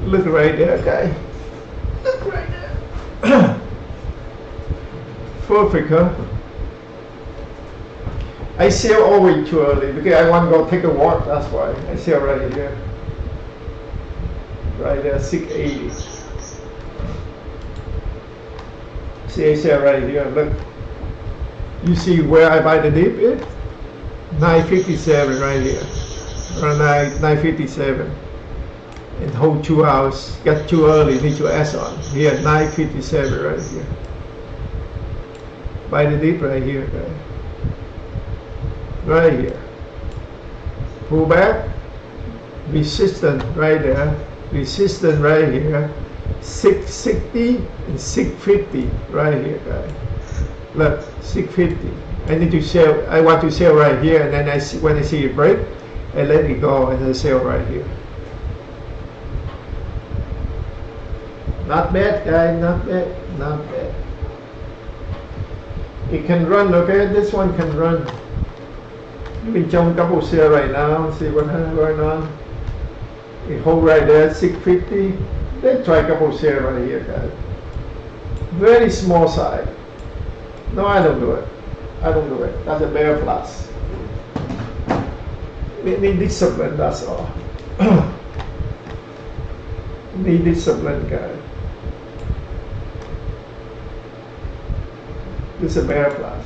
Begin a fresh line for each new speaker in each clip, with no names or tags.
Look right there, okay? Look right there. Perfect, huh? I sell always too early because I want to go take a walk, that's why. I sell right here. Right there, 680. See, I sell right here, look. You see where I buy the dip is? 957 right here. Around 957. And hold 2 hours. Got too early, need to S on. Here, 957 right here. Buy the dip right here, guys. Right here. Pull back. Resistance right there. Resistance right here. 660 and 650 right here, guys. Look, 650. I need to sell. I want to sell right here, and then I see when I see it break, I let it go and I sell right here. Not bad, guys. Not bad. Not bad. It can run, okay? This one can run. You've been jumping a couple sell right now. See what's going on. It hold right there, 650. Then try a couple sell right here, guys. Very small side. No, I don't do it. I don't do it. That's a bear plus. We need discipline, that's all. Need discipline, guys. This is a bear plus.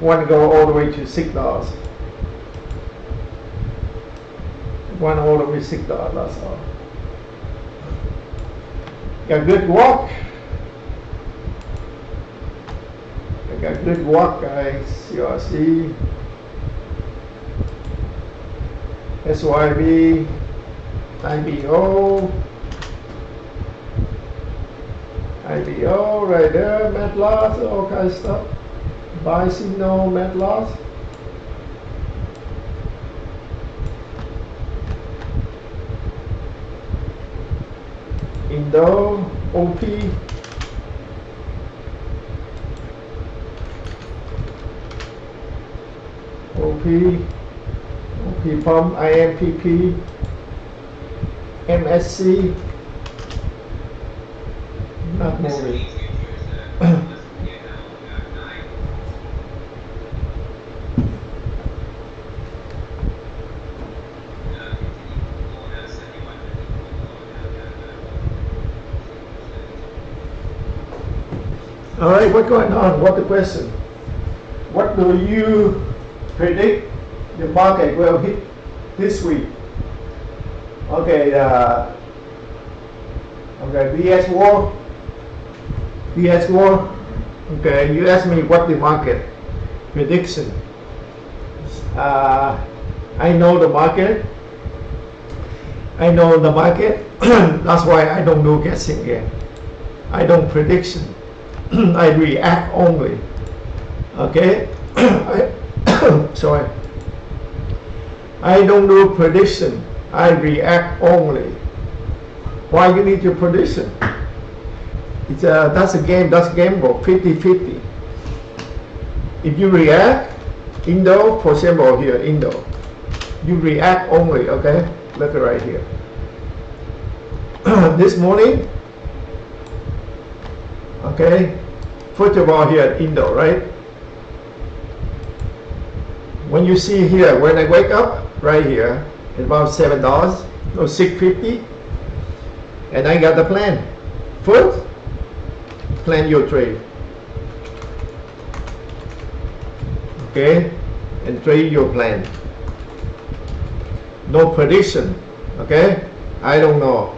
Want to go all the way to $6. One all the way to $6, that's all. Got good walk. I got good walk, guys. CRC, SYB, IBO, right there, mat loss, all kind of stuff. Buy signal, mat loss. Indo, OP. OP pump, IMPP, MSC, not moving. All right, what's going on? What's the question? What do you predict the market will hit this week? Okay, BS war. Okay, you asked me what the market prediction. I know the market. That's why I don't do guessing game. I don't prediction. I react only. Okay. Sorry. I don't do prediction. I react only. Why you need your prediction? It's that's a game. That's gamble. 50-50. If you react, Indo, for example, here Indo, you react only. Okay. Look right here. This morning. Okay. First of all, here Indo, right? When you see here, when I wake up, right here, it's about $7, or $6.50, and I got the plan. First, plan your trade. Okay, and trade your plan. No prediction. Okay, I don't know.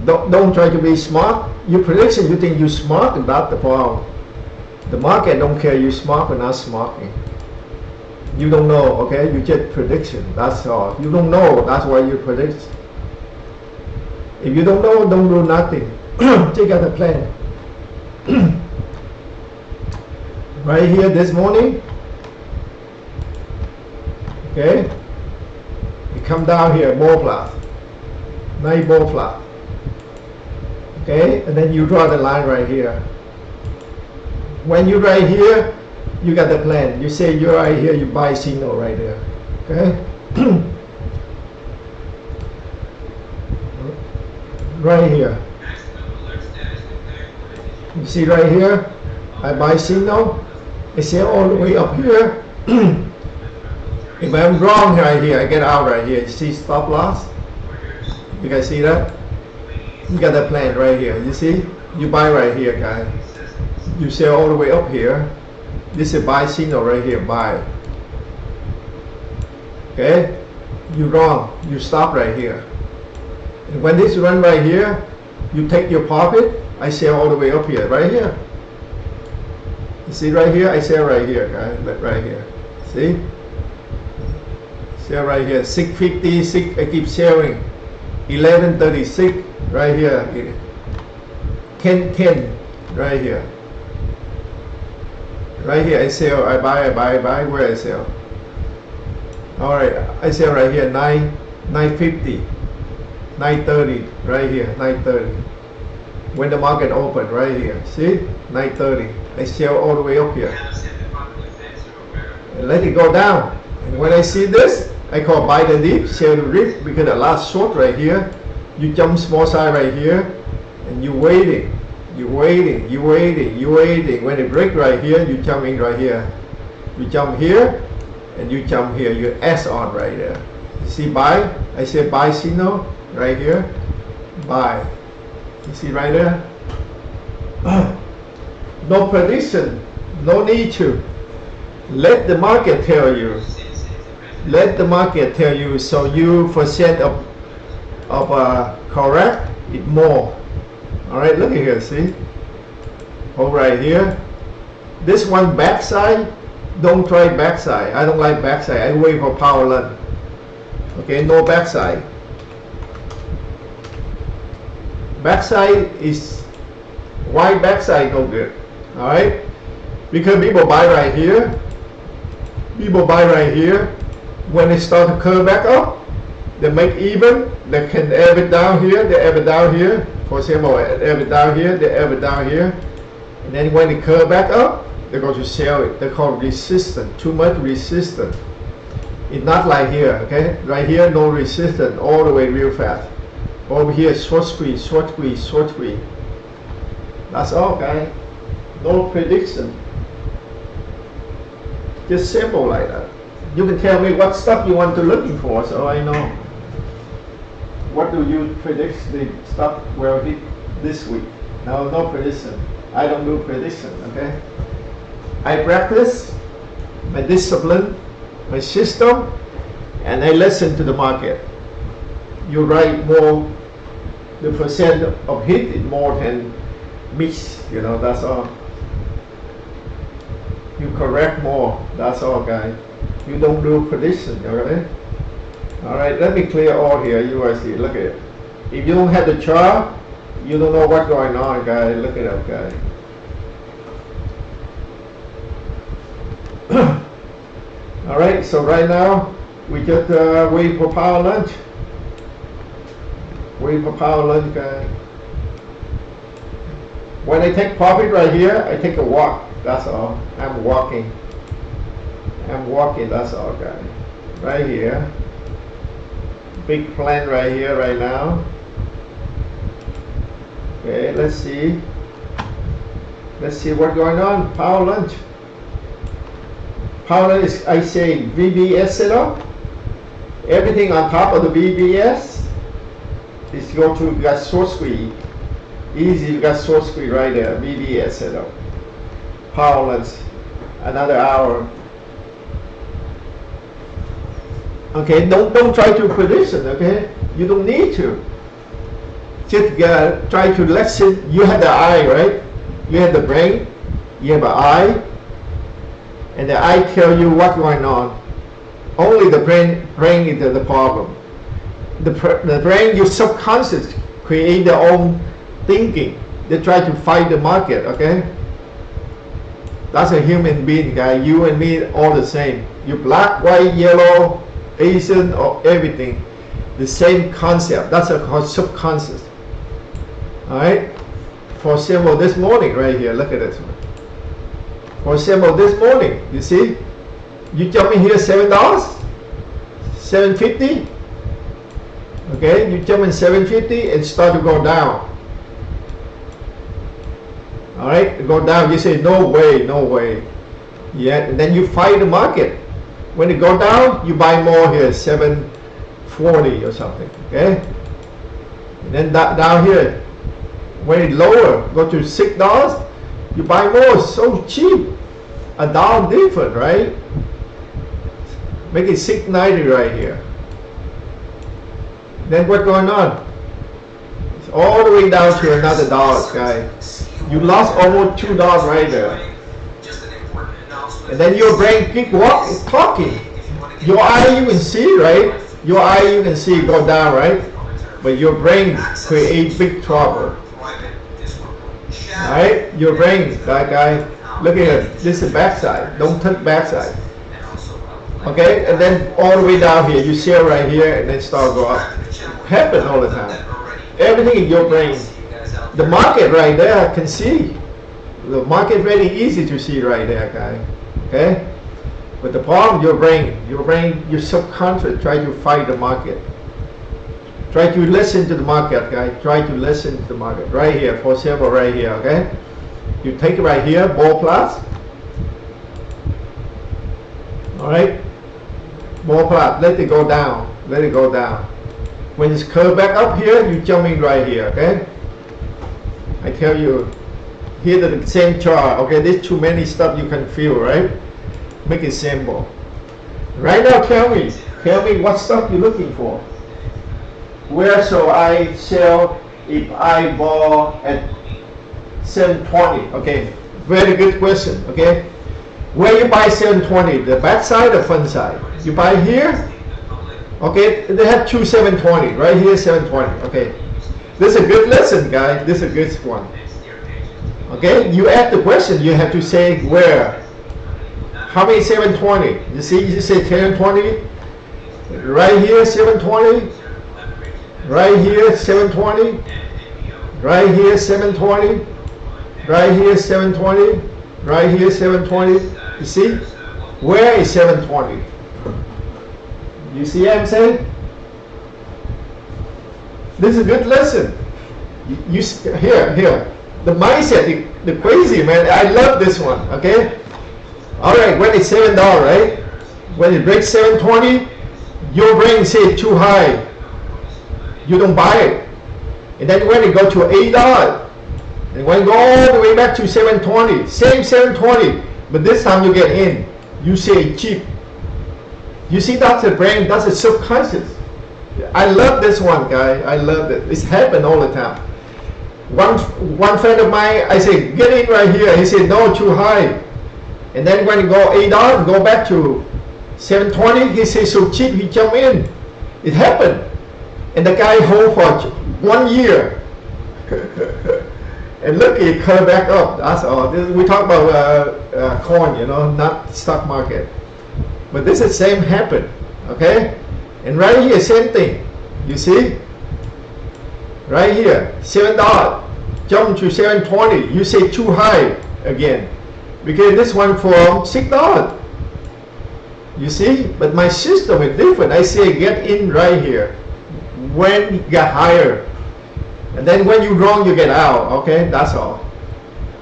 Don't try to be smart. Your prediction, you think you're smart, and that's the problem. The market don't care you smart or not smart. You don't know, okay? You just prediction, that's all. You don't know, that's why you predict. If you don't know, don't do nothing. Take out the plan. Right here this morning, okay? You come down here, more flat. Nice more flat. Okay, and then you draw the line right here. When you're right here, you got the plan. You say you're right here, you buy signal right there. Okay? right here. You see right here, I buy signal, I sell all the way up here. If I'm wrong right here, I get out right here. You see stop loss? You guys see that? You got the plan right here. You see? You buy right here, guys. You sell all the way up here. This is a buy signal right here. Buy. Okay? You wrong. You stop right here. And when this run right here, you take your profit. I sell all the way up here. Right here. You see right here? I sell right here, guys. Right here. See? Sell right here. 656. I keep selling. 1136 right here. 1010 right here. Right here I sell, I buy, where I sell. Alright, I sell right here 950, 930 right here, 930. When the market open right here, see? 930. I sell all the way up here. And let it go down. And when I see this, I call buy the dip, sell the dip, because the last short right here, you jump small side right here, and you waiting. You waiting. When it break right here, you jump in right here. You jump here, and you jump here. You S on right there. You see buy? I say buy signal right here. Buy. You see right there? No prediction. No need to. Let the market tell you. Let the market tell you. So you percent of correct it more. Alright, look at here, see? Hold right here. This one backside, don't try backside. I don't like backside. I wait for power run. Okay, no backside. Backside is, why backside no good? Alright? Because people buy right here. People buy right here. When they start to curve back up, they make even. They can average down here, they average down here. For example, average down here, they average down here. And then when they curve back up, they're going to sell it. They call resistance. Too much resistance. It's not like here, okay? Right here, no resistance, all the way real fast. Over here, short squeeze, short squeeze, short squeeze. That's all, guys. No prediction. Just simple like that. You can tell me what stuff you want to looking for, so I know. What do you predict the stuff will hit this week? No prediction. I don't do prediction, okay? I practice my discipline, my system, and I listen to the market. You write more, the percent of hit is more than miss, you know, that's all. You correct more, that's all, guys. You don't do prediction, alright? Alright, let me clear all here. You guys see, look at it. If you don't have the chart, you don't know what's going on, guys. Look it up, guys. Alright, so right now, we just wait for power lunch. Wait for power lunch, guys. When I take profit right here, I take a walk. That's all. I'm walking. I'm walking, that's all, guys. Right here. Big plan right here, right now. Okay, let's see. Let's see what's going on. Power lunch. Power lunch is, I say, VBS setup. Everything on top of the VBS is go to, got short squeeze. Easy, you got short squeeze right there. VBS setup. Power lunch. Another hour. Okay, don't try to prediction, okay? You don't need to. Just try to listen. You have the eye, right? You have the brain, you have an eye, and the eye tell you what's going on. Only the brain is the problem. The brain, your subconscious, create their own thinking. They try to fight the market, okay? That's a human being, guy. You and me, all the same. You black, white, yellow, Asian, or everything, the same concept. That's called subconscious. All right. For example, this morning, right here, look at this one. For example, this morning, you see, you jump in here $7, $7.50. Okay, you jump in 750 and start to go down. All right, go down. You say no way, no way. Yeah, and then you fight the market. When it go down, you buy more here, 740 or something. Okay, and then down here, when it lower, go to $6, you buy more. So cheap, $1 different, right? Make it 690 right here. Then what's going on? It's all the way down to another dollar, guys. You lost almost $2 right there. And then your brain keep talking. Your eye you can see, right? Your eye you can see go down, right? But your brain create big trouble. Alright? Your brain, that guy, look at it. This is backside. Don't touch backside. Okay? And then all the way down here, you see it right here, and then start go up. Happen all the time. Everything in your brain. The market right there can see. The market very easy to see right there, guy. Okay? But the problem, your brain, your subconscious try to fight the market. Try to listen to the market, guy. Try to listen to the market. Right here, for example, right here, okay? You take it right here, ball plus. Alright? Ball plus, let it go down. Let it go down. When it's curved back up here, you jump in right here, okay? I tell you, here the same chart, okay? There's too many stuff you can feel, right? Make it simple. Right now, tell me what stuff you're looking for. Where shall I sell if I bought at 720? Okay, very good question, okay? Where you buy 720, the back side or front side? You buy here? Okay, they have two 720, right here 720, okay. This is a good lesson, guys. This is a good one. Okay, you ask the question, you have to say where. How many 720? You see, you say 720. Right here, 720. Right here, 720. Right here, 720. Right here, 720. Right here, 720. You see? Where is 720? You see what I'm saying? This is a good lesson. You here. The mindset, the crazy man. I love this one. Okay. All right. When it's $7, right? When it breaks 720, your brain says too high. You don't buy it. And then when it go to $8, and when it go all the way back to 720, same 720, but this time you get in. You say cheap. You see, that's the brain. That's the subconscious. I love this one, guy. I love it. It's happened all the time. One friend of mine, I say, get in right here. He said, no, too high. And then when you go $8, go back to 720, he says, so cheap, he jump in. It happened. And the guy hold for 1 year. And look, it curved back up. That's all. We talk about coin, you know, not stock market. But this is same happen, okay? And right here, same thing. You see? Right here, $7. Jump to 720. You say too high again. Because this one from $6. You see? But my system is different. I say get in right here. When you get higher. And then when you wrong, you get out. Okay? That's all.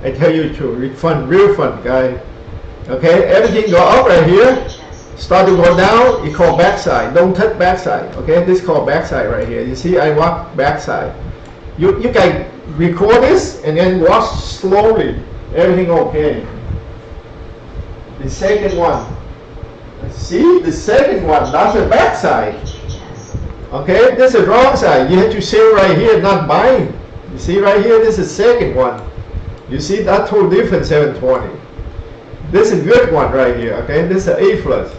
I tell you the truth. It's fun. Real fun, guys. Okay? Everything go up right here. Start to go down, you call backside. Don't touch backside. Okay, this is called backside right here. You see, I walk backside. You can record this and then walk slowly. Everything okay. The second one. See, the second one, that's the backside. Okay, this is the wrong side. You have to sell right here, not buying. You see right here, this is the second one. You see, that's totally different 720. This is a good one right here, okay? This is an A plus.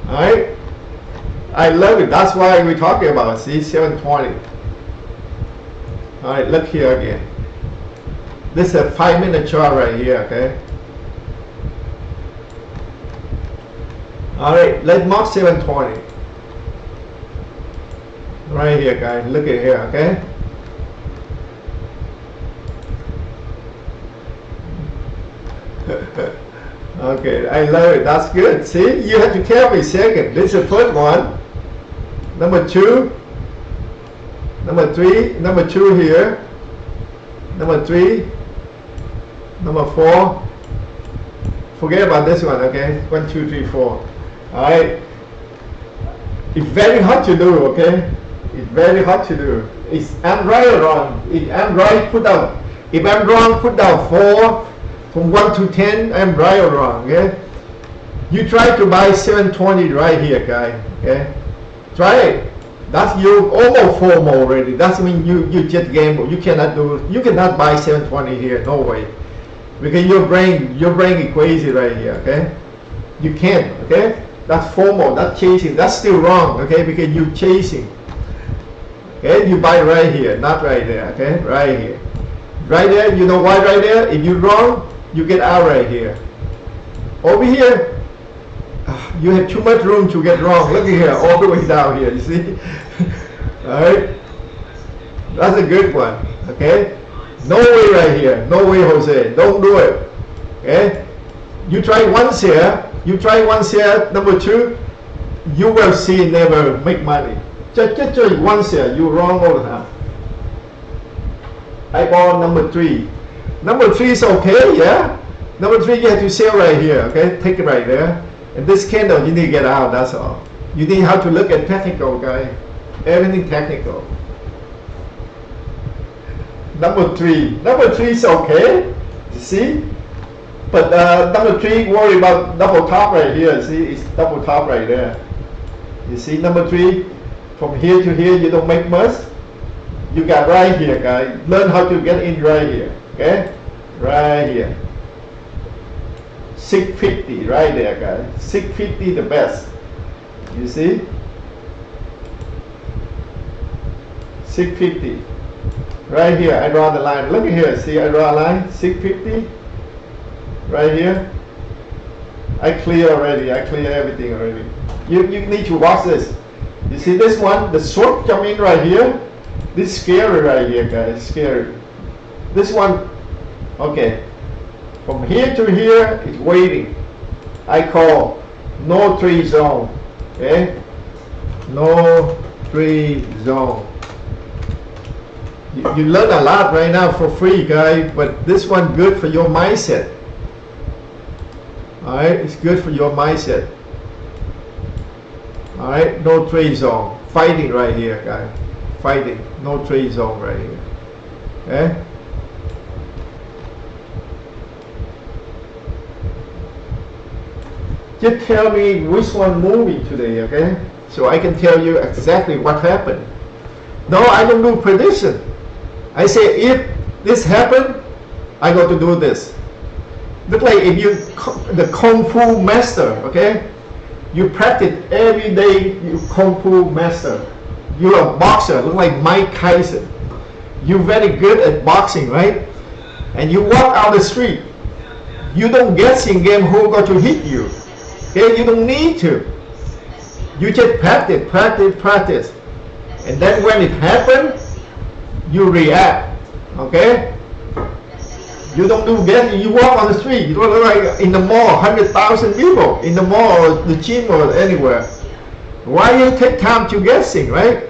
Alright? I love it. That's why we're talking about it. See, 720. Alright, look here again. This is a 5-minute chart right here, okay? Alright, let's mark 720. Right here, guys. Look at here, okay? Okay, I love it. That's good. See, you have to tell me second. This is the first one. Number 2, Number 3, number 2 here, number 3, number 4. Forget about this one, okay? 1, 2, 3, 4. Alright. It's very hard to do, okay? It's very hard to do. It's I'm right or wrong. If I'm right, put down. If I'm wrong, put down 4. From 1 to 10, I'm right or wrong, okay? You try to buy 720 right here, guy, okay? Try it. That's you almost FOMO already. That's mean you just gamble. You cannot buy 720 here, no way. Because your brain is crazy right here, okay? You can't, okay? That's FOMO, that's chasing. That's still wrong, okay? Because you're chasing. Okay, you buy right here, not right there, okay? Right here. Right there, you know why right there? If you're wrong, you get out right here. Over here, you have too much room to get wrong. Look at here, all the way down here, you see? Alright? That's a good one, okay? No way right here, no way, Jose, don't do it, okay? You try once here, number 2, you will see never make money. Just try once here, you're wrong all the time. I bought number 3. Number 3 is okay, yeah? Number 3 you have to sell right here, okay? Take it right there. And this candle you need to get out, that's all. You need how to look at technical, guy. Everything technical. Number 3 is okay, you see? But number 3, worry about double top right here, see? It's double top right there. You see number 3, from here to here you don't make much. You got right here, guys. Learn how to get in right here, okay? Right here. 650 right there, guys. 650 the best. You see? 650. Right here, I draw the line. Look at here, see, I draw a line. 650. Right here. I clear already. I clear everything already. You need to watch this. You see this one? The short come in right here. This is scary right here, guys. Scary. This one, okay. From here to here, it's waiting. I call no trade zone. Okay? No trade zone. You learn a lot right now for free, guys, but this one good for your mindset. Alright, it's good for your mindset. Alright, no trade zone. Fighting right here, guys. Fighting. No trade zone right here. Okay? Just tell me which one moving today, okay? So I can tell you exactly what happened. No, I don't do prediction. I say if this happened, I got to do this. Look like if you the Kung Fu master, okay? You practice every day, you Kung Fu master. You're a boxer, look like Mike Tyson. You're very good at boxing, right? And you walk out the street. You don't guess in game who got to hit you. Okay, you don't need to. You just practice, practice, practice. And then when it happens, you react. Okay? You don't do guessing. You walk on the street. You don't look like in the mall, 100,000 people in the mall or the gym or anywhere. Why you take time to guessing, right?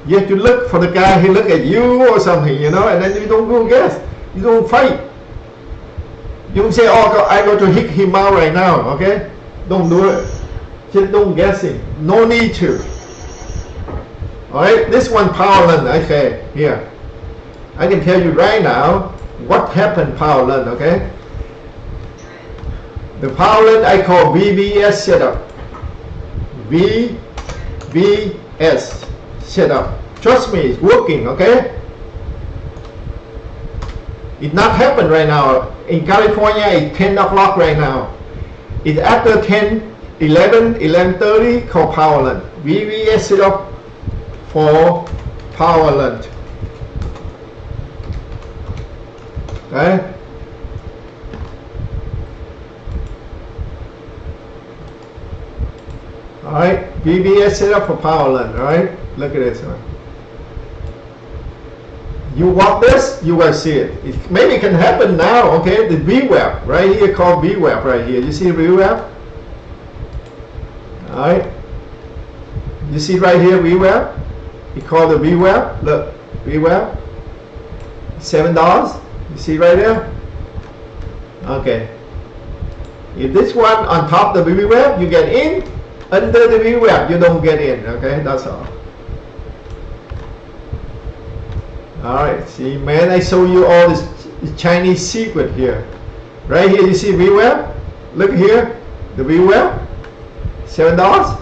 You have to look for the guy who look at you or something, you know, and then you don't go guess. You don't fight. You don't say, oh, I got to hit him out right now, okay? Don't do it. Just don't guessing. No need to. Alright, this one power learn, okay, here. I can tell you right now what happened power learn, okay? The power learn I call VBS setup. VBS setup. Trust me, it's working, okay? It not happen right now. In California, it's 10 o'clock right now. It's after 10, 11, 11:30 called power learn. VBS setup for power learn. Okay? Alright, VBS setup for power learn, alright? Look at this one. You want this, you will see it. Maybe it can happen now, okay? The VWAP, right here called VWAP right here. You see VWAP? Alright? You see right here VWAP? you call the VWAP. Look, VWAP, $7. You see right there? Okay. If this one on top of the VWAP, you get in. Under the VWAP, you don't get in. Okay, that's all. Alright, see, man, I show you all this Chinese secret here. Right here, you see VWAP? Look here, the VWAP, $7.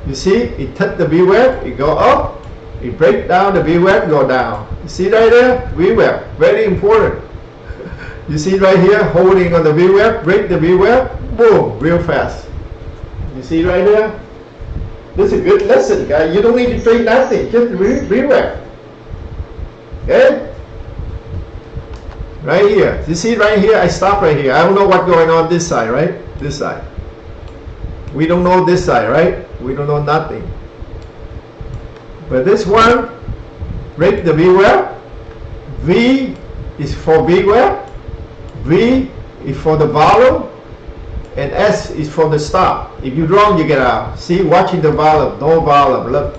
You see, it touch the VWAP, it go up, it break down the VWAP, go down. You see right there? VWAP, very important. You see right here, holding on the VWAP, break the VWAP, boom, real fast. You see right there? This is a good lesson, guys. You don't need to trade nothing, just VWAP. Okay? Right here. You see right here, I stop right here. I don't know what's going on this side, right? This side. We don't know this side, right? We don't know nothing. But this one, break the VWAP. V is for VWAP. V is for the volume. And S is for the stop. If you're wrong, you get out. See, watching the volume, no volume. Look.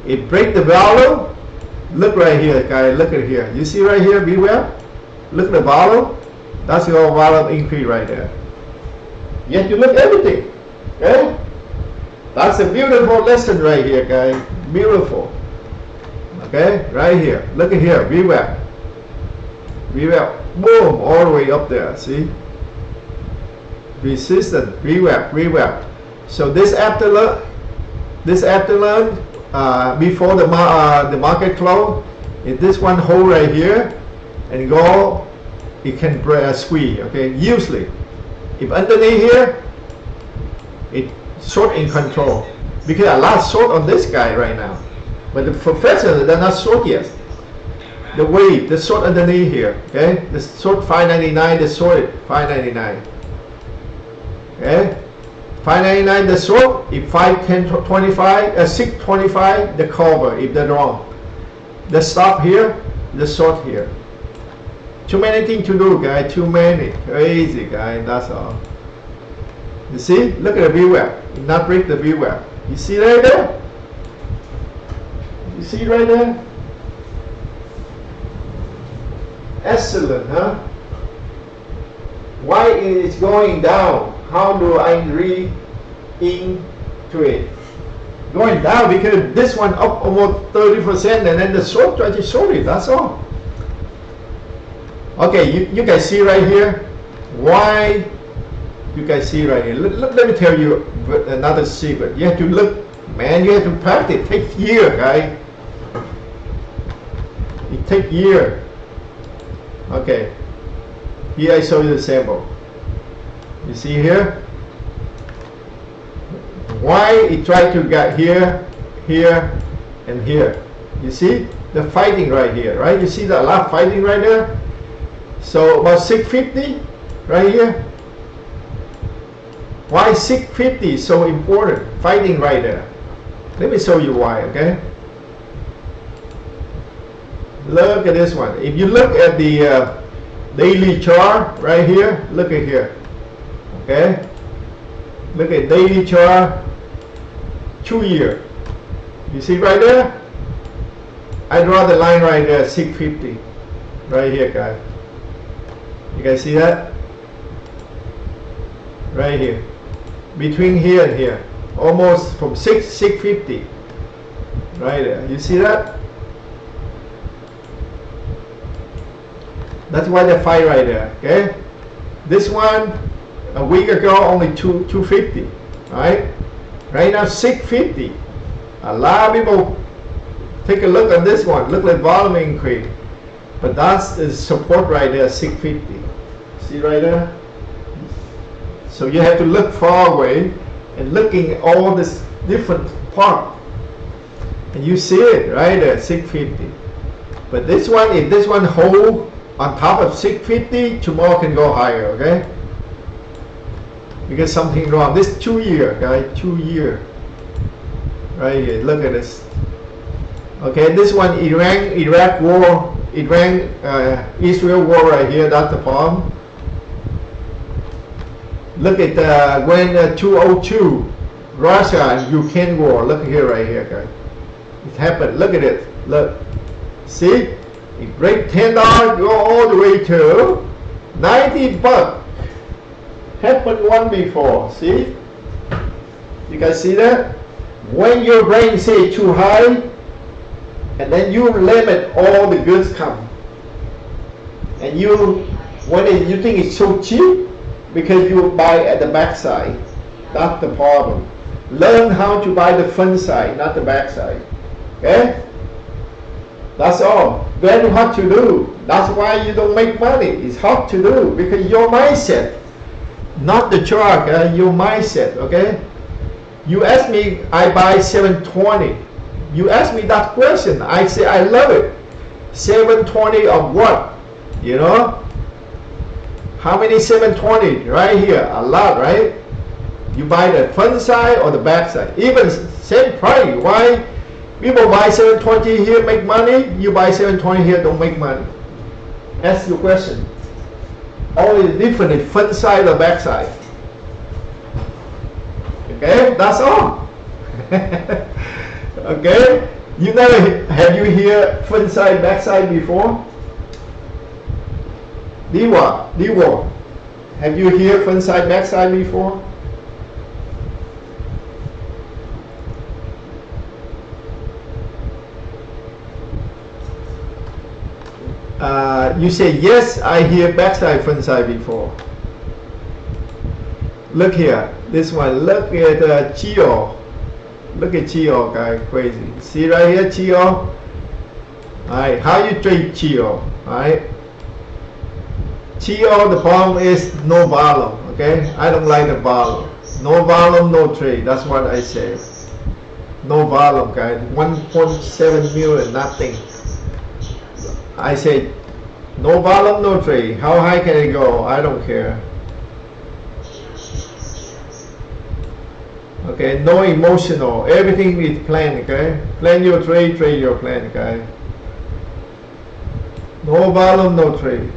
It break the volume. Look right here, guys. Look at here. You see right here, VWAP? Look at the volume. That's your volume increase right there. You have to look at everything. Okay? That's a beautiful lesson right here, guys. Beautiful. Okay? Right here. Look at here. VWAP. VWAP. Boom. All the way up there. See? Resistance. VWAP. VWAP. So this afternoon, before the market close, if this one hold right here and go, it can squeeze. Okay, usually if underneath here, it short in control, because a lot short on this guy right now, but the professor, they're not short yet. The wave, the short underneath here. Okay, the short 599, the short 599. Okay. 599 the short, if 510.25, 625 the cover if they're wrong. The stop here, the short here. Too many things to do, guys. Too many. Crazy, guys. That's all. You see? Look at the VWAP. Not break the VWAP. You see right there? You see right there? Excellent, huh? Why is it going down? How do I read into it? Going down because this one up almost 30% and then the short try to short it. That's all. Okay, you guys see right here. Why? You guys see right here. Let me tell you another secret. You have to look, man. You have to practice. It takes years, guys. It takes years. Okay. Here I show you the sample. You see here? Why it tried to get here, here, and here? You see the fighting right here, right? You see the lot fighting right there. So about 650 right here. Why 650 is so important? Fighting right there. Let me show you why. Okay. Look at this one. If you look at the daily chart right here, look at here. Okay, look at daily chart, 2 year. You see right there? I draw the line right there, 650. Right here, guys. You guys see that? Right here. Between here and here. Almost from 650. Right there. You see that? That's why they fight right there. Okay? This one, a week ago, only 250. Right? Right now, 650. A lot of people take a look at this one. Look at volume increase. But that's the support right there, 650. See right there? So you have to look far away and looking at all this different part. And you see it right there, 650. But this one, if this one hold on top of 650, tomorrow can go higher, okay? Because something wrong. This 2 year, guys, 2 year. Right here, look at this. Okay, this one, Iraq war, Israel war right here, that's the problem. Look at when 2002, Russia and Ukraine war, look here right here, guys. It happened. Look at it. Look. See? It break $10, go all the way to 90 bucks. Happened one before. See? You guys see that? When your brain say too high, and then you limit all the goods come. And you think it's so cheap because you buy at the back side. That's the problem. Learn how to buy the front side, not the back side. Okay? That's all. Very hard to do. That's why you don't make money. It's hard to do because your mindset, not the chart, your mindset. Okay? You ask me, I buy 720. You ask me that question, I say I love it. 720 of what? You know? How many 720? Right here, a lot, right? You buy the front side or the back side. Even same price. Why people buy 720 here make money? You buy 720 here don't make money. Ask your question. Only different is front side or back side. Okay, that's all. Okay, you never have you hear front side, back side before? Diwa, have you hear front side, back side before? You say yes, I hear back side, front side before. Look here, this one. Look at Chio. Look at Chio, guy, crazy. See right here, Chio. Alright, how you trade Chio? Alright. Chio, the problem is no volume. Okay, I don't like the volume. No volume, no trade. That's what I say. No volume, guys. 1.7 million, nothing. I say no volume, no trade. How high can it go? I don't care. Okay, no emotional. Everything is planned. Okay, plan your trade, trade your plan. Okay. No volume, no trade.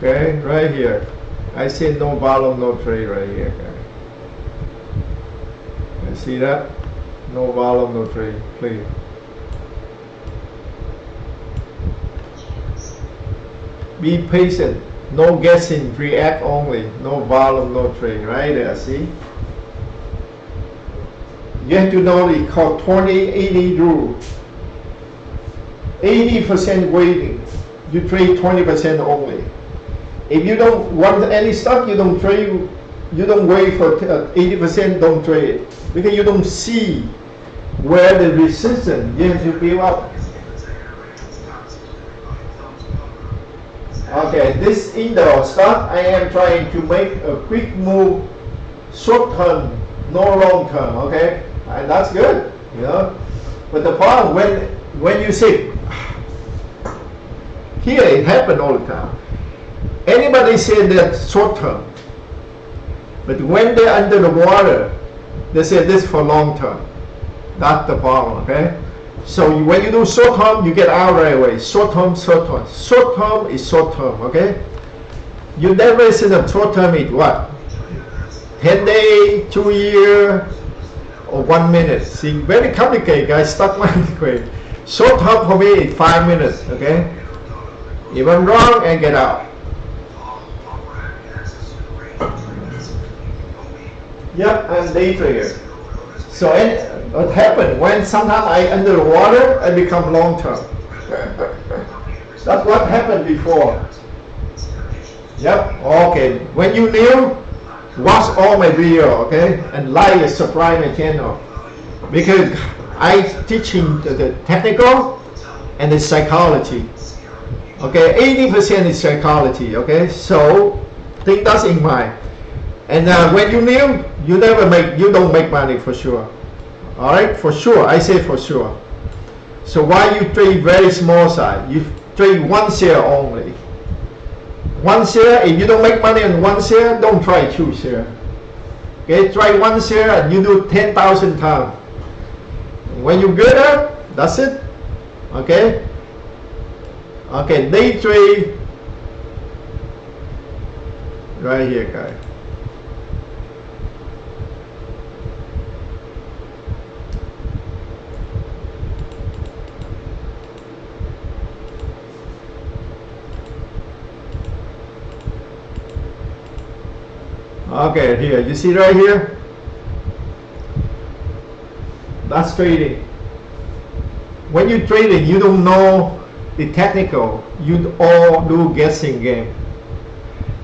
Okay, right here. I say no volume, no trade right here. Okay. You see that? No volume, no trade. Clear. Be patient. No guessing. React only. No volume, no trade. Right there. See? You have to know it's called 20-80 rule. 80% waiting. You trade 20% only. If you don't want any stock, you don't trade. You don't wait for 80%. Don't trade it because you don't see where the resistance. You have to build up. Okay, this Indo stock, I am trying to make a quick move, short term, no long term. Okay, and that's good, you know. But the problem when you say here, it happens all the time. Anybody say that short term, but when they're under the water, they say this for long term. That's the problem, okay? So when you do short term, you get out right away. Short term, short term. Short term is short term, okay? You never see the short term is what? 10 days, 2 years, or 1 minute. See, very complicated, guys. Stock market great. Short term for me is 5 minutes, okay? If I'm wrong, I get out. Yep, I'm day trader. So what happened when sometimes I under the water, I become long term. That's what happened before. Yep. Okay. When you new, watch all my video, okay, and like and subscribe my channel because I teaching the technical and the psychology. Okay, 80% is psychology. Okay, so think that's in mind. And when you new, you don't make money for sure. All right, for sure. I say for sure. So why you trade very small size? You trade one share only. One share, if you don't make money on one share, don't try 2 shares. Okay, try 1 share and you do 10,000 times. When you get up, that's it. Okay? Okay, day trade. Right here, guys. Okay, here, you see right here? That's trading. When you trading, you don't know the technical. You all do guessing game.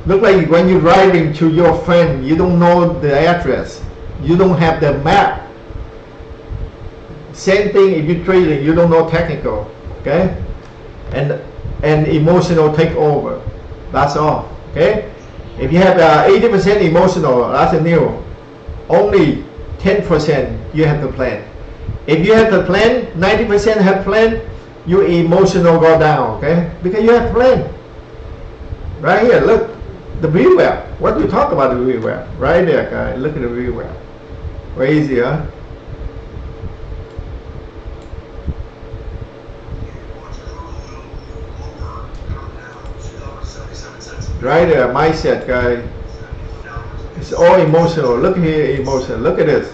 Look like when you're driving to your friend, you don't know the address. You don't have the map. Same thing if you're trading, you don't know technical. Okay? And emotional take over. That's all. Okay? If you have 80% emotional, that's a new. Only 10% you have to plan. If you have to plan, 90% have plan, your emotional go down, okay? Because you have plan. Right here, look, the VWAP. What do you talk about the VWAP? Right there, guys. Look at the VWAP. Crazy, huh? Right there, mindset, guys. It's all emotional. Look here, emotional. Look at this.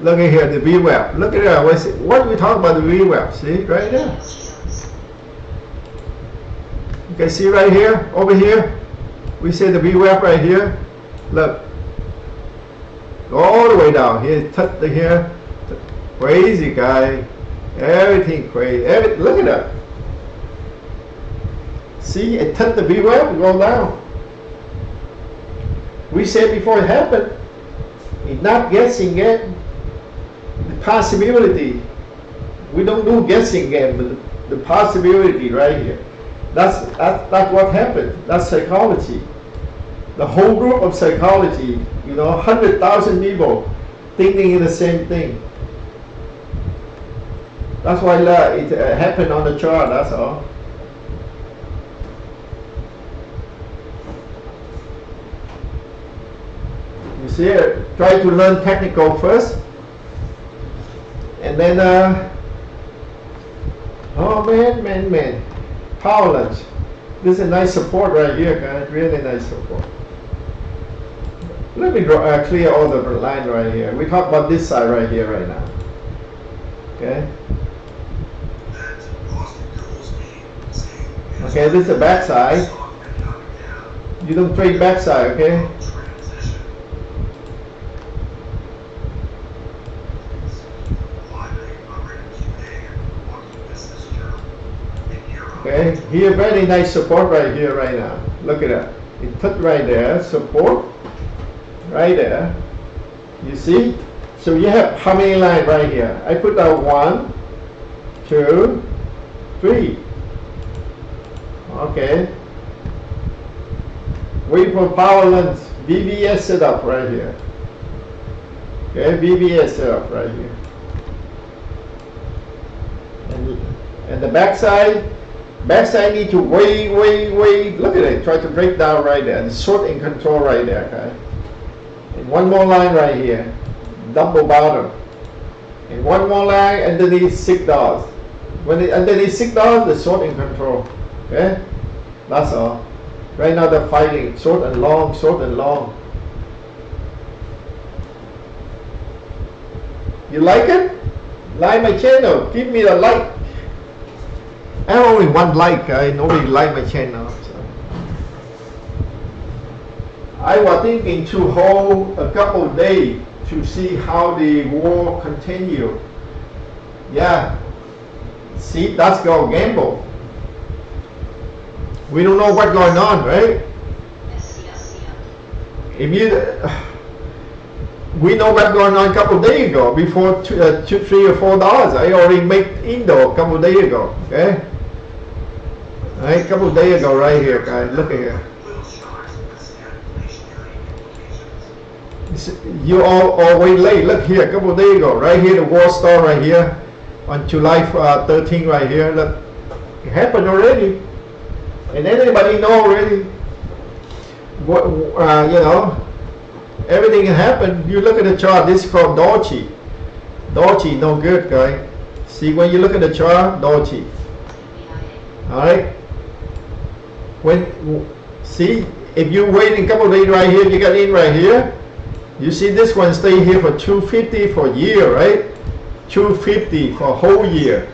Look at here, the VWAP. Look at that. What we talk about the VWAP? See, right there. You can see right here, over here. We say the VWAP right here. Look. Go all the way down. Here, touch the here. Crazy, guy. Everything crazy. Look at that. See, it touched the VWAP, go down. We said before it happened, it's not guessing it. The possibility. We don't do guessing game, but the possibility right here. That's what happened. That's psychology. The whole group of psychology, 100,000 people thinking the same thing. That's why it happened on the chart, that's all. You see it? Try to learn technical first. And then, oh man. Power lunch. This is a nice support right here, guys. Really nice support. Let me clear all the line right here. We talk about this side right here right now. Okay. Okay, this is the back side. You don't trade back side, okay? Okay, here very nice support right here right now. Look at that. It put right there, support. Right there. You see? So you have how many lines right here? I put out 1, 2, 3. Okay. Wait for power length. BBS setup right here. Okay, BBS setup right here. And the backside need to wait. Look at it. Try to break down right there. The short in control right there, okay? And one more line right here. Double bottom. And one more line underneath $6. When it underneath $6, the short in control. Okay? That's all. Right now they're fighting short and long, short and long. You like it? Like my channel. Give me the like. I have only one like. Nobody like my channel. So. I was thinking to hold a couple of days to see how the war continue. Yeah. See, that's called gamble. We don't know what's going on, right? If you, we know what's going on a couple of days ago. Before $2, $3, or $4, I already made Indo a couple of days ago. Okay. All right, a couple of days ago, right here, guys. Look at here. You all way late. Look here, a couple of days ago, right here, the war star right here. on July 13 right here. Look, it happened already, and anybody know already. What you know, everything happened. You look at the chart. This is called doji. Doji, no good, guys. See, when you look at the chart, doji. All right. When see, if you wait a couple of days right here, you get in right here. You see this one stay here for 250 for a year, right? 250 for a whole year.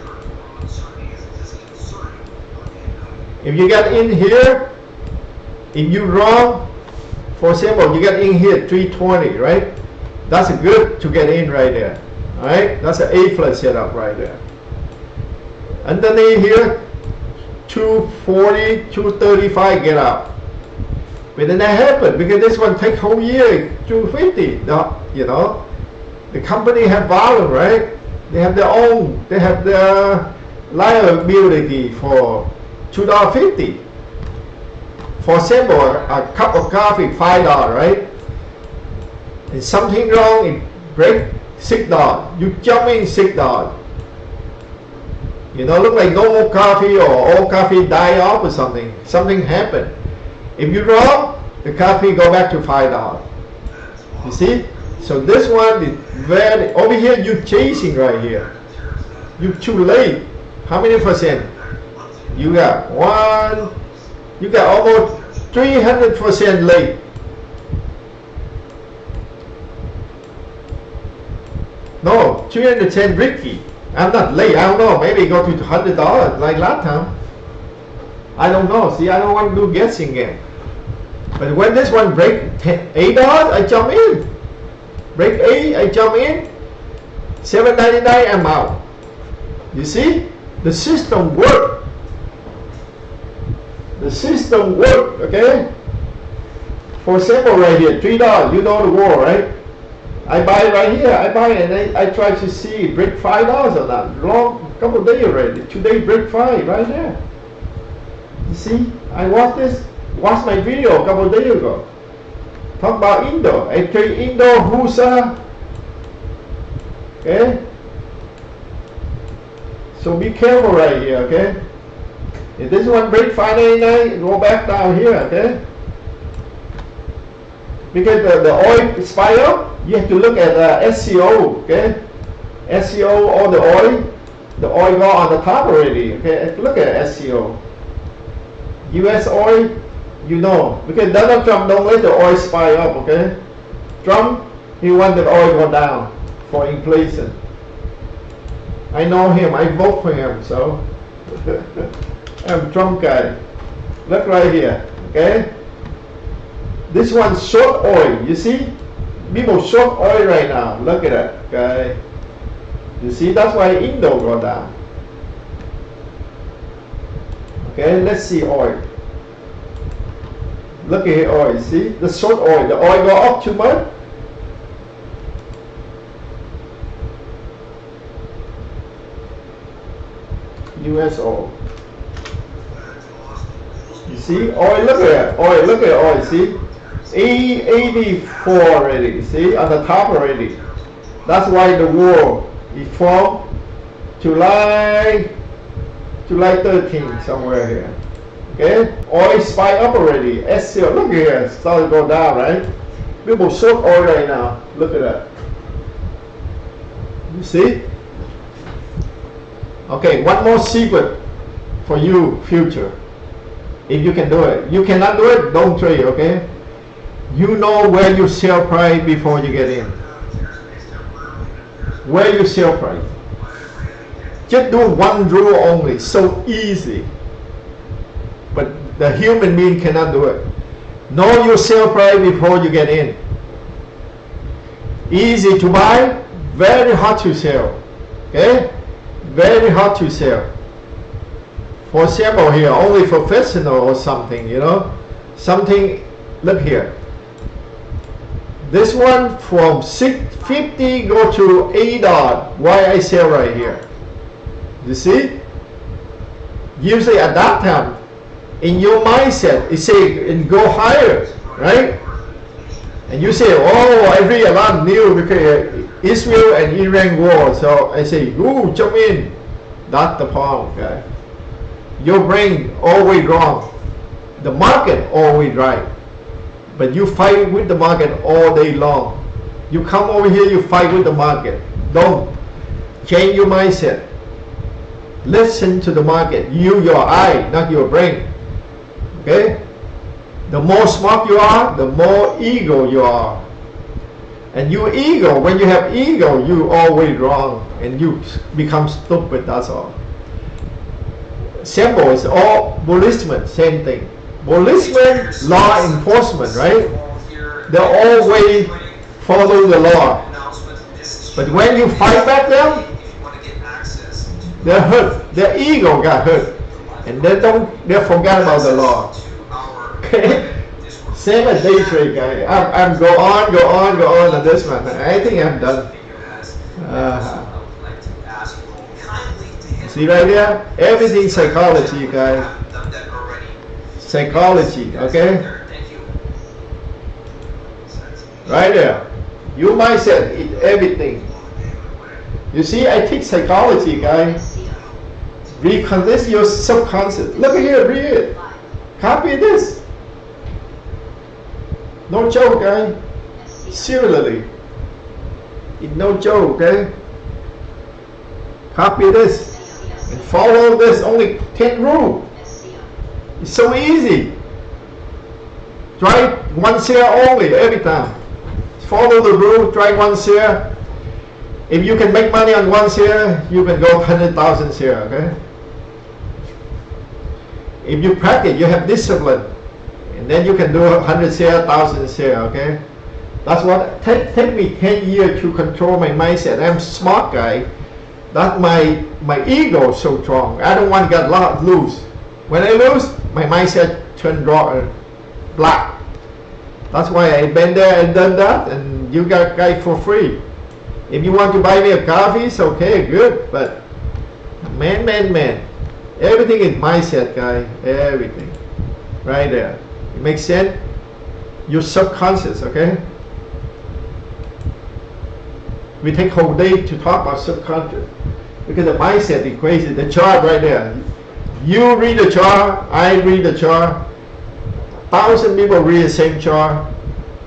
If you get in here, if you wrong, for example, you get in here 320, right? That's good to get in right there. All right, that's an A plus setup right there. Underneath here, 240, 235, get out. But then that happened because this one take whole year, 250. You know, the company have volume, right? They have their own. They have their liability for $2.50. For example, a cup of coffee, $5, right? And something wrong, it break $6. You jump in $6. You know, look like no more coffee or all coffee die off or something. Something happened. If you wrong, the coffee go back to $5. You see? So this one is very, over here you chasing right here. You too late. How many percent? You got you got almost 300% late. No, 310 Ricky. I'm not late. I don't know. Maybe go to $100 like last time. I don't know. See, I don't want to do guessing game. But when this one break $8, I jump in. Break 8, I jump in. $7.99, I'm out. You see, the system work. The system work. Okay. For example, right here, $3. You know the war, right? I buy it right here. I buy it and I try to see break $5 or not. Long couple of days already. Today break 5 right there. You see, I watched my video a couple of days ago. Talk about Indo. I trade Indo, Husa. Okay. So be careful right here. Okay. If this one break $5.99, go back down here. Okay. Because the oil spike up, you have to look at SCO, okay? SCO or the oil go on the top already, okay? Look at SCO. US oil, you know, because Donald Trump don't let the oil spike up, okay? Trump, he want the oil go down for inflation. I know him, I vote for him, so I'm a Trump guy. Look right here, okay? This one's short oil, you see? People short oil right now. Look at that, okay? You see, that's why Indo go down. Okay, let's see oil. Look at here, oil, see? The short oil, the oil go up too much. US oil. You see, oil, look at that, oil, look at oil, see? 84 already, see, on the top already. That's why the war is from July 13 somewhere here. Okay, oil spike up already. SCO, look here, it's starting to go down, right? People short oil right now. Look at that. You see? Okay, one more secret for you, future. If you can do it. You cannot do it, don't trade, okay? You know where you sell price before you get in. Where you sell price. Just do one rule only, so easy. But the human being cannot do it. Know your sell price before you get in. Easy to buy, very hard to sell. Okay? Very hard to sell. For example here, only professional or something, you know. Something, look here. This one from $6.50 go to $8. Why I sell right here? You see? Usually at that time, in your mindset, it say and go higher, right? And you say, oh, I read a lot new because Israel and Iran war. So I say, ooh, jump in. That's the problem, okay? Your brain always wrong. The market always right. But you fight with the market all day long. You come over here, you fight with the market. Don't change your mindset. Listen to the market. Use your eye, not your brain. Okay? The more smart you are, the more ego you are. And your ego, when you have ego, you always wrong and you become stupid, that's all. Symbol is all policemen, same thing. Policemen, law enforcement, right? They always follow the law. But when you fight back them, they're hurt. Their ego got hurt. And they forget about the law. Okay? Same as day trade, guy. I'm go on this one. I think I'm done. See right there? Everything psychology, guys. Psychology, okay? Right there. Your mindset is everything. You see, I teach psychology, guys. Recondition your subconscious. Look at here, read it. Copy this. No joke, guys. Seriously. It's no joke, okay? Copy this. And follow this. Only 10 rules. It's so easy. Try one share only every time. Follow the rule, try one share. If you can make money on one share, you can go 100,000 share, okay? If you practice, you have discipline, and then you can do 100 share, 1,000 share, okay? That's what, take me 10 years to control my mindset. I'm a smart guy. That my ego is so strong. I don't want to get lose. When I lose, my mindset turn black. That's why I've been there and done that, and you got guy for free. If you want to buy me a coffee, it's okay, good, but man, everything is mindset, guy, everything. Right there. It makes sense? Your subconscious, okay? We take whole day to talk about subconscious because the mindset is crazy. The chart right there. You read the chart, I read the chart. 1,000 people read the same chart,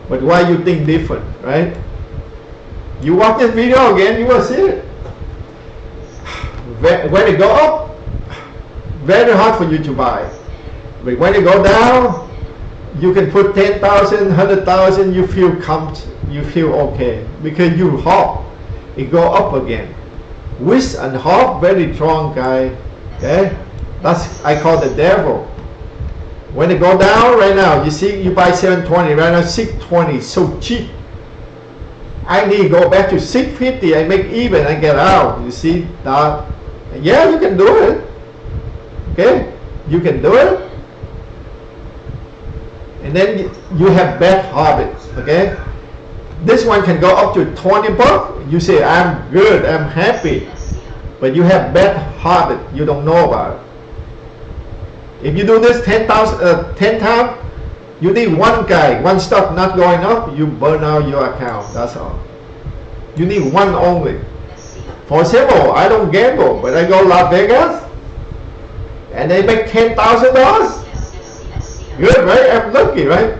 but why you think different, right? You watch this video again, you will see it. When it go up, very hard for you to buy. But when it go down, you can put 10,000, 100,000, you feel comfortable, you feel okay because you hope it go up again. Wish and hope very strong, guy. Okay, that's I call the devil. When it go down right now, you see, you buy 720 right now, 620, so cheap. I need to go back to 650. I make even. I get out. You see that? Yeah, you can do it. Okay, you can do it. And then you have bad habits. Okay, this one can go up to 20 bucks. You say I'm good, I'm happy, but you have bad habit. You don't know about it. If you do this 10 times, you need one guy, one stock not going up, you burn out your account. That's all. You need one only. For example, I don't gamble, but I go Las Vegas, and they make $10,000. Good, right? I'm lucky, right?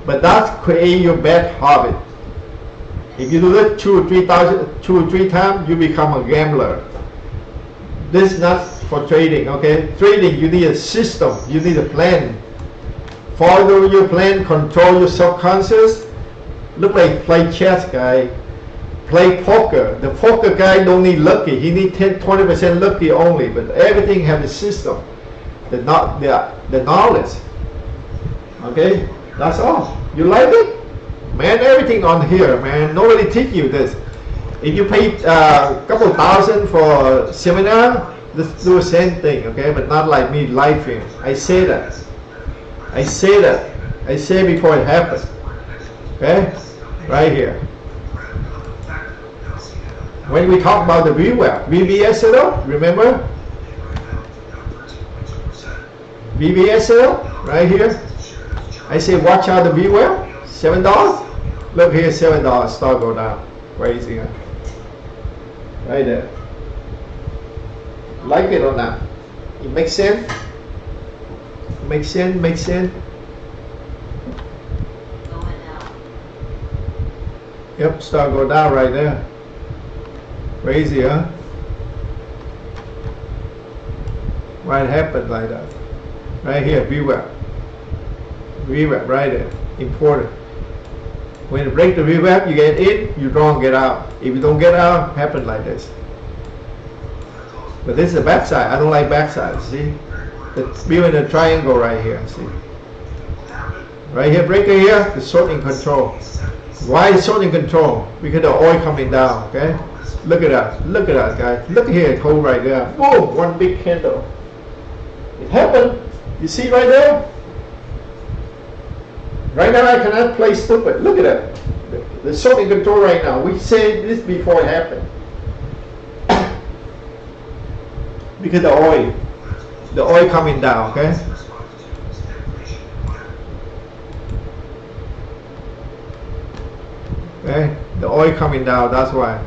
But that's create your bad habit. If you do this 2 or 3 times, you become a gambler. This is not for trading, okay? Trading, you need a system, you need a plan. Follow your plan, control your subconscious. Look like play chess, guy. Play poker. The poker guy don't need lucky. He need 10-20% lucky only, but everything have a system. The knowledge. Okay? That's all. You like it? Man, everything on here, man. Nobody teach you this. If you pay a couple thousand for a seminar, just do the same thing, okay? But not like me live stream. I say that. I say that. I say before it happens. Okay? Right here. When we talk about the VBSL, remember? VBSL, right here. I say watch out the VWAP, $7. Look here, $7, stock go down. Crazy, huh? Right there. Like it or not? It makes sense? Makes sense? Makes sense? Yep, start go down right there. Crazy, huh? Why it happened like that? Right here, VWAP. VWAP right there. Important. When you break the VWAP, you get in, you don't get out. If you don't get out, happen like this. But this is the backside. I don't like backside, see? It's building a triangle right here, see? Right here, breaker here, the salt in control. Why is salt in control? Because the oil coming down, okay? Look at that. Look at that, guys. Look here, hole right there. Boom, one big candle. It happened. You see right there? Right now I cannot play stupid. Look at that. The salt in control right now. We said this before it happened. Because the oil coming down, okay? Okay, the oil coming down, that's why.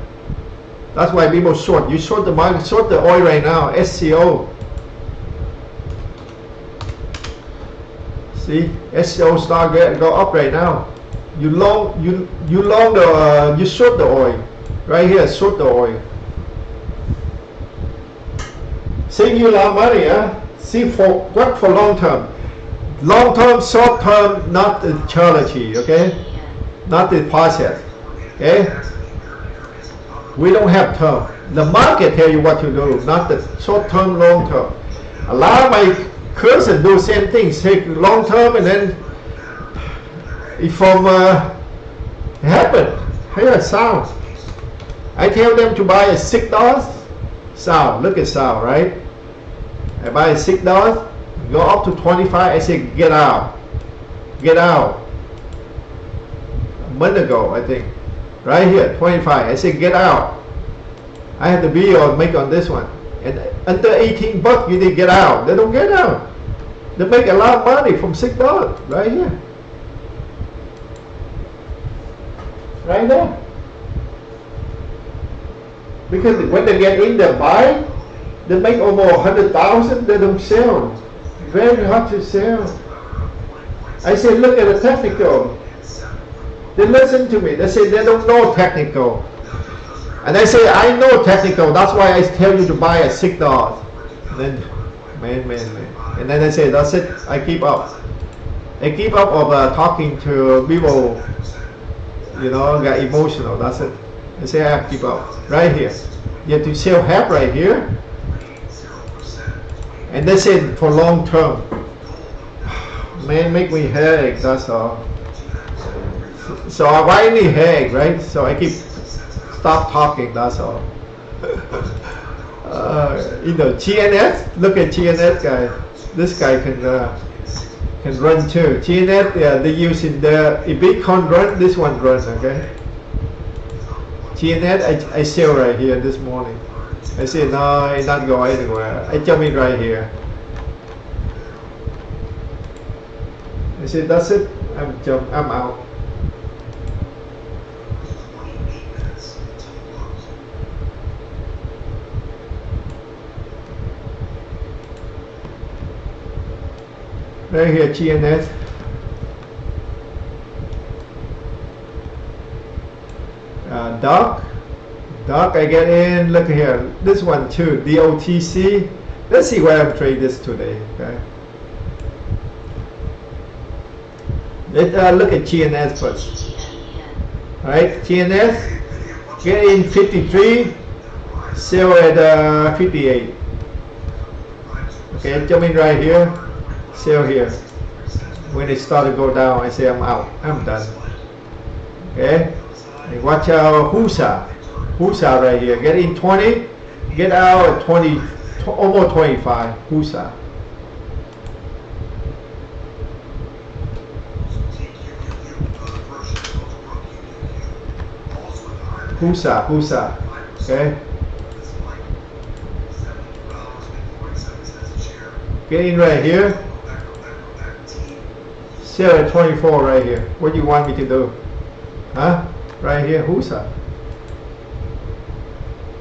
That's why people short. You short the market, short the oil right now, SCO. See, SCO start go up right now. You long the you short the oil. Right here, short the oil. Save you a lot of money, huh? See, for work for long term. Long term, short term, not the charity, okay? Not the process, okay? We don't have term. The market tell you what to do, not the short term, long term. A lot of my courses do same things, take long term and then it from happen. Here, sound. I tell them to buy a $6. Sound, look at sound, right? I buy a $6, go up to 25. I say get out, get out. A month ago, I think, right here, 25. I say get out. I have the video make on this one. And under 18 bucks, you did get out. They don't get out. They make a lot of money from $6 right here, right there. Because when they get in, they buy. They make over 100,000. They don't sell. Very hard to sell. I say, look at the technical. They listen to me. They say they don't know technical. And I say, I know technical. That's why I tell you to buy a $6. And then, man. And then I say, that's it. I keep up. I keep up of talking to people, you know, get emotional. That's it. I say I have to keep up. Right here. You have to sell half right here. And they say for long term. Man, make me headache, that's all. So why me headache, right? So I keep stop talking, that's all. You know, GNS, look at GNS guy. This guy can run too. GNS, they using the, if Bitcoin run, this one runs, okay? GNS, I sell right here this morning. I say, no, it's not going anywhere. I jump in right here. I say, that's it. I'm out. Right here, GNS. Dark, I get in, look here, this one too, DOTC. Let's see where I'm trading this today, okay? Let's look at GNS first. Alright, GNS, get in 53, sell at 58. Okay, jump in right here, sell here. When it start to go down, I say I'm out, I'm done. Okay, and watch out Husa right here. Get in 20, get out at 20, almost 25. Husa. Okay. Get in right here. Sell at 24 right here. What do you want me to do? Huh? Right here, Husa.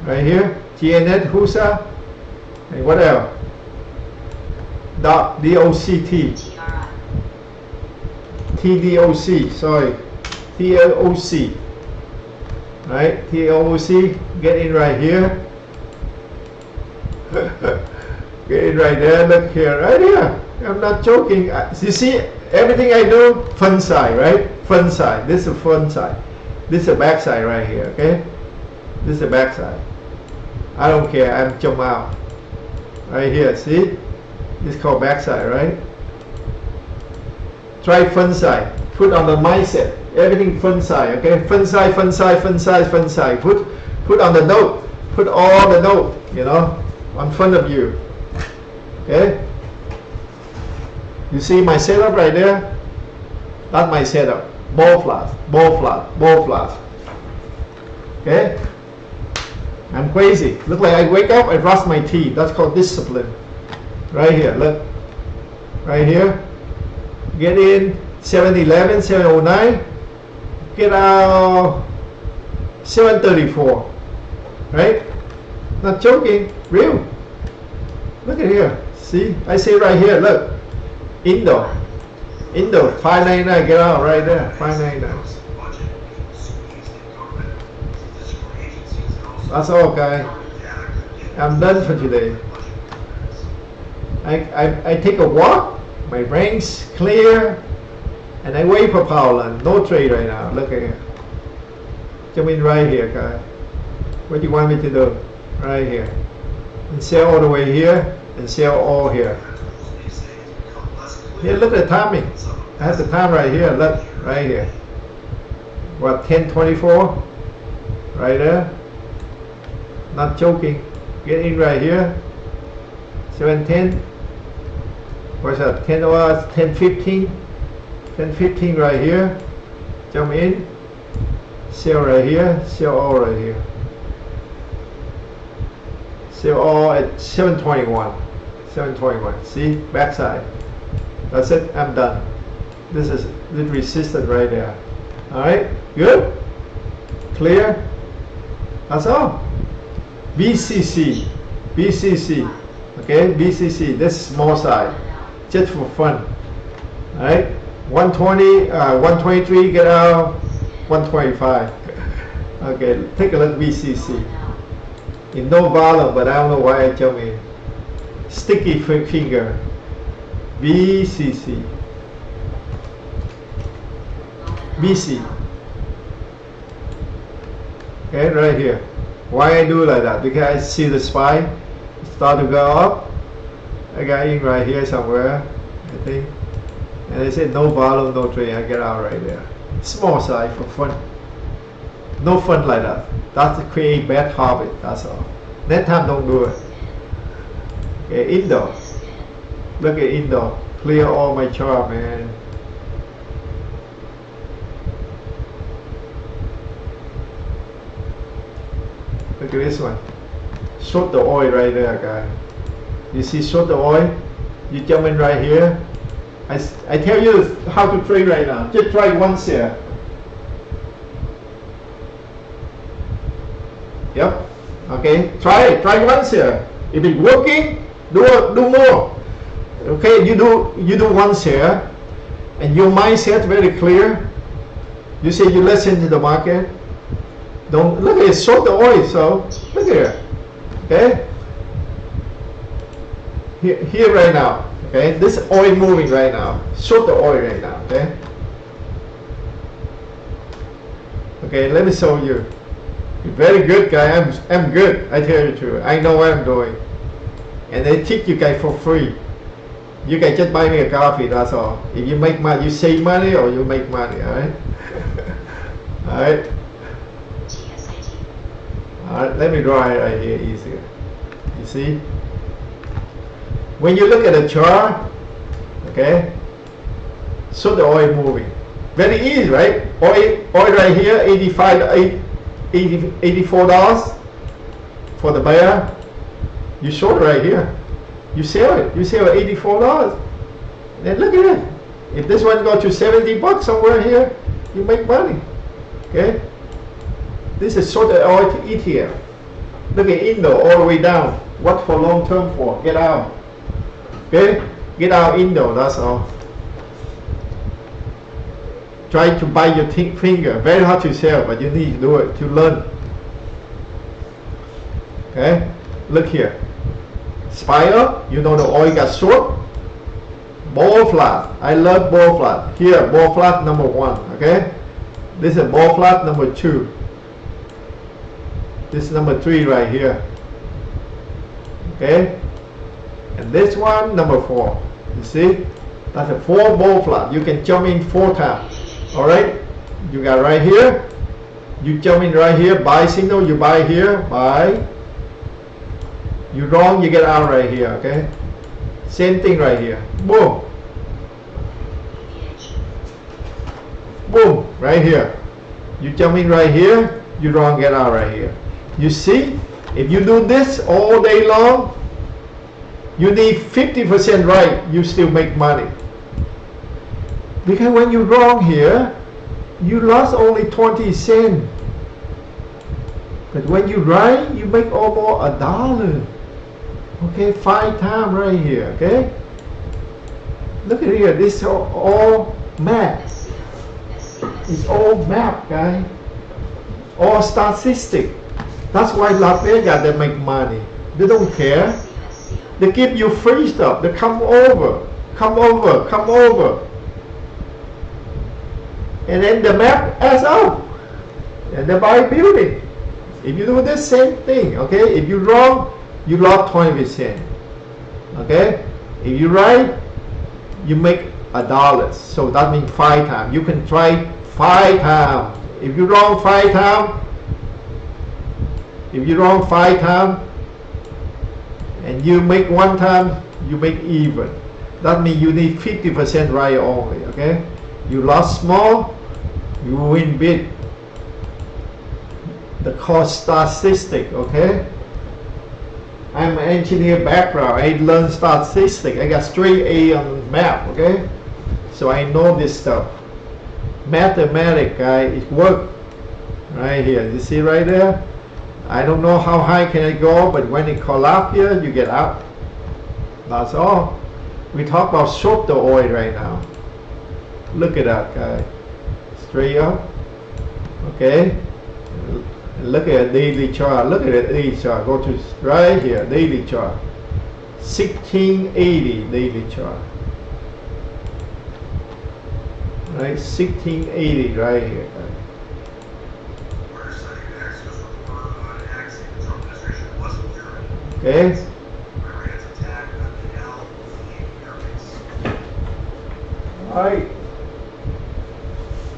right here, TNet, HUSA, and what else? DOCT, TDOC, sorry, TLOC, right? TLOC, get in right here. Get in right there, look here, right here. I'm not joking. You see, everything I do, front side, right? Front side. This is the front side. This is the back side right here, okay? This is the back side. I don't care, I'm jump out. Right here, see? This is called back side, right? Try front side. Put on the mindset. Everything front side, okay? Front side, front side, front side, front side. Put on the note. Put all the note, you know, on front of you. Okay? You see my setup right there? That's my setup. Ball flat, ball flat, ball flat. Okay? I'm crazy. Look like I wake up, I brush my teeth. That's called discipline. Right here, look. Right here. Get in 7:11, 7:09. Get out 7:34. Right? Not joking. Real. Look at here. See? I say right here, look. Indo. Indo, 599, get out right there. 599. That's all, guys. I'm done for today. I take a walk, my brain's clear, and I wait for Paula. No trade right now. Look at here. Come in right here, guys. What do you want me to do? Right here. And sell all the way here, and sell all here. Here, look at the timing. I have the time right here. Look, right here. What, 10:24? Right there. Not joking. Get in right here. 7:10. What's that? 10 hours, 10:15. 10:15 right here. Jump in. Sell right here. Sell all right here. Sell all at 7:21. 7:21. See? Backside. That's it. I'm done. This is the resistance right there. Alright? Good? Clear? That's all. BCC. BCC. Okay? BCC. This is small side. Just for fun. Alright? 120, 123, get out. 125. Okay, take a look at BCC. In no volume, but I don't know why I jump in. Sticky finger. BCC. BC. Okay, right here. Why I do like that? Because I see the spine start to go up. I got in right here somewhere, I think. And they said no volume, no trade. I get out right there. Small size for fun. No fun like that. That's to create bad habit. That's all. Next time don't do it. Okay, Indo. Look at Indo. Clear all my chart, man. Look at this one. Short the oil right there, guys. You see short the oil? You jump in right here. I tell you how to trade right now. Just try one share. Yep. Okay. Try it. Try one share. If it's working, do more. Okay. You do one share, and your mindset very clear. You say you listen to the market. Don't look at it. Short the oil. So look at it. Okay. Here right now. Okay, this oil moving right now. Short the oil right now. Okay. Okay, let me show you. You're very good guy. I'm good. I tell you the truth. I know what I'm doing, and they teach you guys for free. You guys just buy me a coffee. That's all. If you make money, you save money or you make money. All right. All right. All right. Let me draw it right here easier. You see. When you look at the chart, okay, so the oil moving. Very easy, right? Oil right here, $84 for the buyer. You short right here. You sell it. You sell at $84. Then look at it. If this one go to 70 bucks somewhere here, you make money. Okay? This is short oil ETF. Look at Indo all the way down. What for long term for? Get out. Okay? Get out Indo, that's all. Try to bite your finger. Very hard to sell, but you need to do it to learn. Okay? Look here. Spiral, you know the oil got short. Ball flat. I love ball flat. Here, ball flat number 1. Okay? This is ball flat number 2. This is number 3 right here. Okay? And this one, number 4. You see? That's a 4 ball flat. You can jump in 4 times. Alright? You got right here. You jump in right here. Buy signal. You buy here. Buy. You wrong. You get out right here. Okay? Same thing right here. Boom. Boom. Right here. You jump in right here. You wrong. Get out right here. You see? If you do this all day long, you need 50% right, you still make money. Because when you wrong here, you lost only 20 cents. But when you right, you make almost $1. Okay, 5 times right here, okay? Look at here, this is all map. It's all map, guys. All statistic. That's why Las Vegas, they make money. They don't care. They give you free stuff. They come over. And then the map adds up. And they buy building. If you do the same thing, okay? If you wrong, you lost 20%. Okay? If you right, you make $1. So that means 5 times. You can try 5 times. If you wrong 5 times, and you make 1 time, you make even. That means you need 50% right only, okay? You lost small, you win big. The cost statistic, okay? I'm an engineer background. I learned statistics. I got straight A on math, okay? So I know this stuff. Mathematics, guys, it work right here. You see right there? I don't know how high can it go, but when it collapse here, you get out. That's all. We talk about short the oil right now. Look at that, guy. Straight up. Okay. Look at a daily chart. Look at a daily chart. Go to right here, daily chart. 1680 daily chart. Right, 1680 right here, guys. Okay. Alright.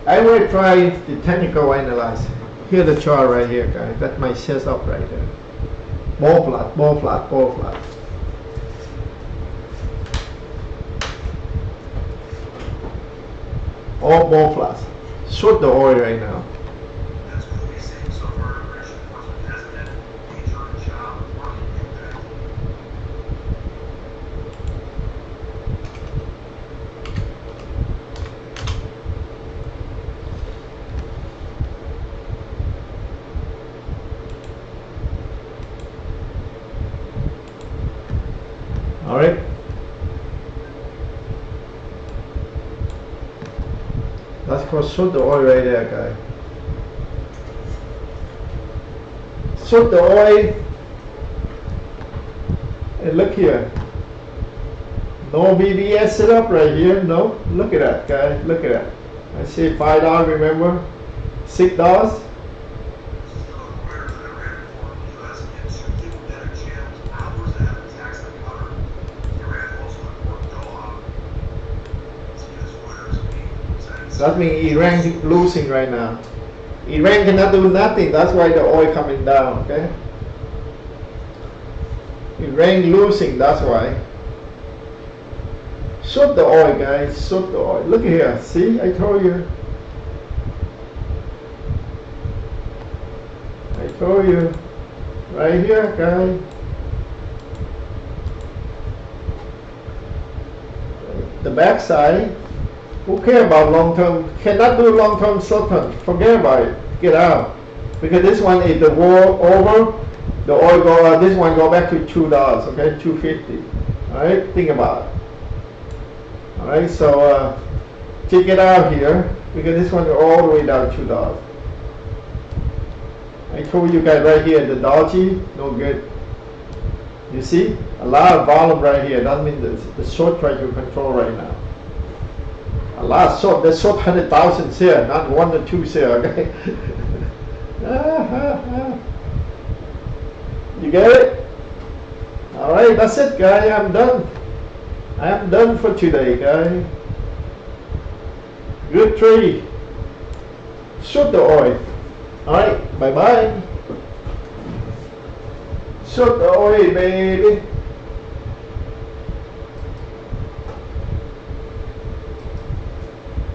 I will try the technical analysis. Here the chart right here, guys. That's my setup right there. Ball flat, ball flat, ball flat. All ball flats. Short the oil right now. All right. That's called short the oil right there, guys. Short the oil. And look here. No BBS setup right here. No. Look at that, guys. Look at that. I say $5, remember? $6. That means Iran losing right now. Iran cannot do nothing. That's why the oil coming down. Okay. Iran losing. That's why. Short the oil, guys. Short the oil. Look here. See, I told you. I told you. Right here, guys. The back side. Who care about long term? Cannot do long term, short term. Forget about it. Get out. Because this one is the war over. the oil go, this one go back to $2, okay, $2.50. All right, think about it. All right, so check it out here, because this one all the way down $2. I told you guys right here, the doji, no good. You see, a lot of volume right here. That means the short try to control right now. A lot of short, the short 100,000 here, not 1 or 2 here, okay? You get it? All right, that's it, guys. I'm done. I am done for today, guys. Good trade. Short the oil. All right, bye bye. Short the oil, baby.